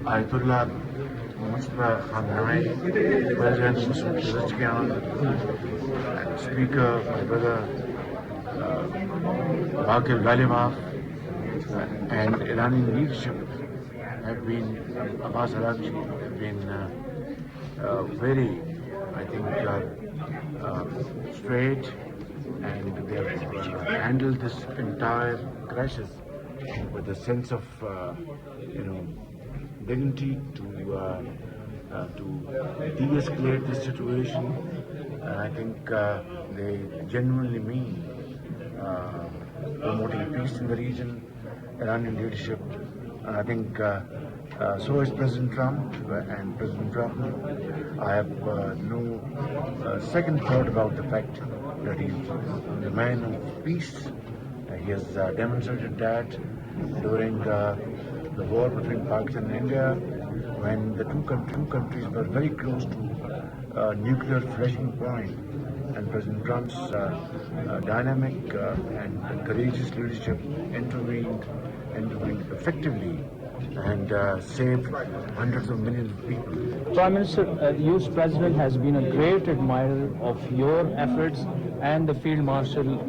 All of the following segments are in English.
Ayatollah Mustafa Khamenei, President Masoud Pezeshkian, and Speaker, my brother Baqir Ghalibaf, and Iranian leadership have been, Abbas Araghchi, have been very, I think, straight, and they have handled this entire crisis with a sense of, dignity to de-escalate the situation. And I think they genuinely mean promoting peace in the region, Iranian leadership. And I think so is President Trump and President Trump. I have no second thought about the fact that he's the man of peace. He has demonstrated that during the war between Pakistan and India, when the two countries were very close to nuclear flashing point, and President Trump's dynamic and courageous leadership intervened effectively and saved hundreds of millions of people. Prime Minister, the US President has been a great admirer of your efforts and the Field Marshal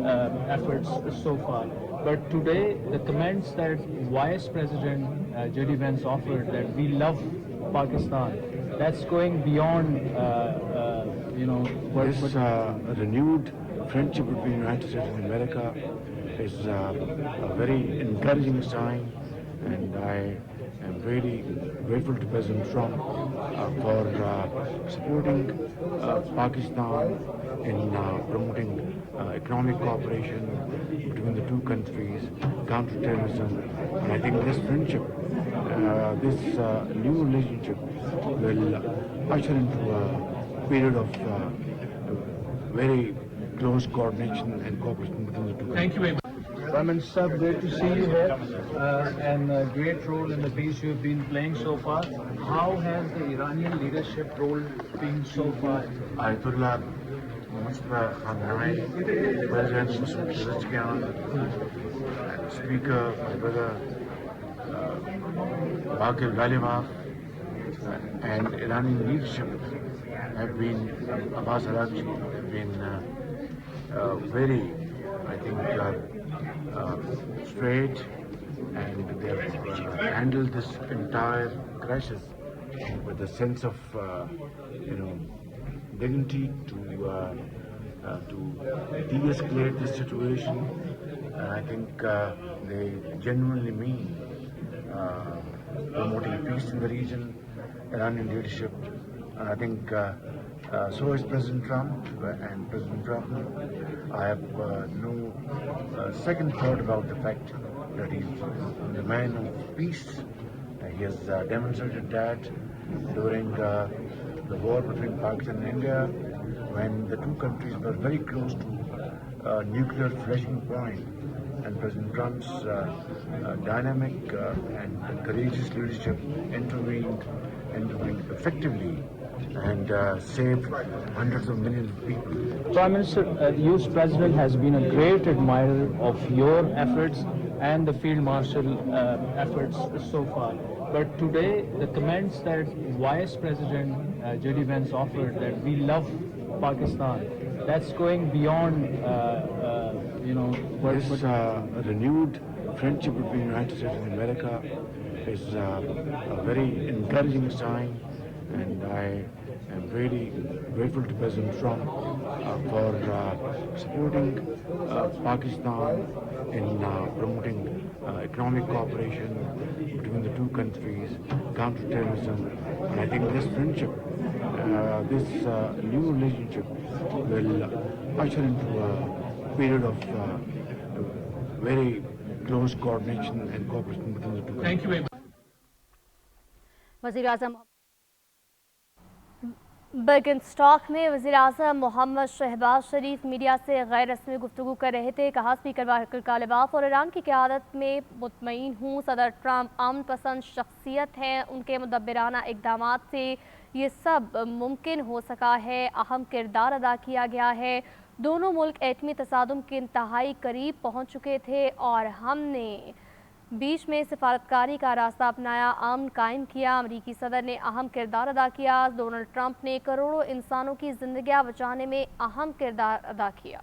efforts so far. But today, the comments that Vice President J.D. Vance offered, that we love Pakistan, that's going beyond, This renewed friendship between the United States and America is a very encouraging sign, and I am really grateful to President Trump for supporting Pakistan in promoting economic cooperation between the two countries, counterterrorism, and I think this friendship, this new relationship will usher into a period of very close coordination and cooperation between the two countries. Thank you very much. Prime Minister, great to see you here, and a great role in the peace you've been playing so far. How has the Iranian leadership role been so far? Ayatollah Mustafa Khamenei, President Masoud Pezeshkian, and Speaker, my brother Baqir Ghalibaf, and Iranian leadership have been, Abbas Araghchi, have been very, I think, straight, and they have handled this entire crisis with a sense of, dignity to de-escalate the situation. And I think they genuinely mean promoting peace in the region, Iranian leadership. And I think so is President Trump and President Trump. I have no second thought about the fact that he's the man of peace. He has demonstrated that during the war between Pakistan and India, when the two countries were very close to nuclear flashing point, and President Trump's dynamic and courageous leadership intervened effectively and saved hundreds of millions of people. Prime Minister, the US President has been a great admirer of your efforts and the Field Marshal efforts so far. But today, the comments that Vice President J.D. Vance offered, that we love Pakistan, that's going beyond, This renewed friendship between the United States and America is a very encouraging sign, and I am really grateful to President Trump for supporting Pakistan in promoting economic cooperation between the two countries, counterterrorism, and I think this friendship, this new relationship will usher into a period of very close coordination and cooperation between the two countries. Thank you very much. वज़ीर-ए-आज़म बर्गनस्टॉक में वज़ीर-ए-आज़म मोहम्मद शहबाज शरीफ media से गैर रस्मी गुफ्तगू कर रहे थे। कहा, स्पीकर बाक़िर गालिबाफ और ईरान की क़यादत में मुतमईन हूँ। सदर ट्रंप अमन पसंद शख्सियत हैं, उनके मुदब्बिराना इक़दामात से ये सब मुमकिन हो सका है। अहम किरदार अदा किया गया है। दोनों मुल्क एटमी तसादुम के इंतहाई करीब पहुँच चुके थे और हमने बीच में सिफारतकारी का रास्ता अपनाया, अमन कायम किया। अमरीकी सदर ने अहम किरदार अदा किया। डोनाल्ड ट्रंप ने करोड़ों इंसानों की जिंदगियां बचाने में अहम किरदार अदा किया।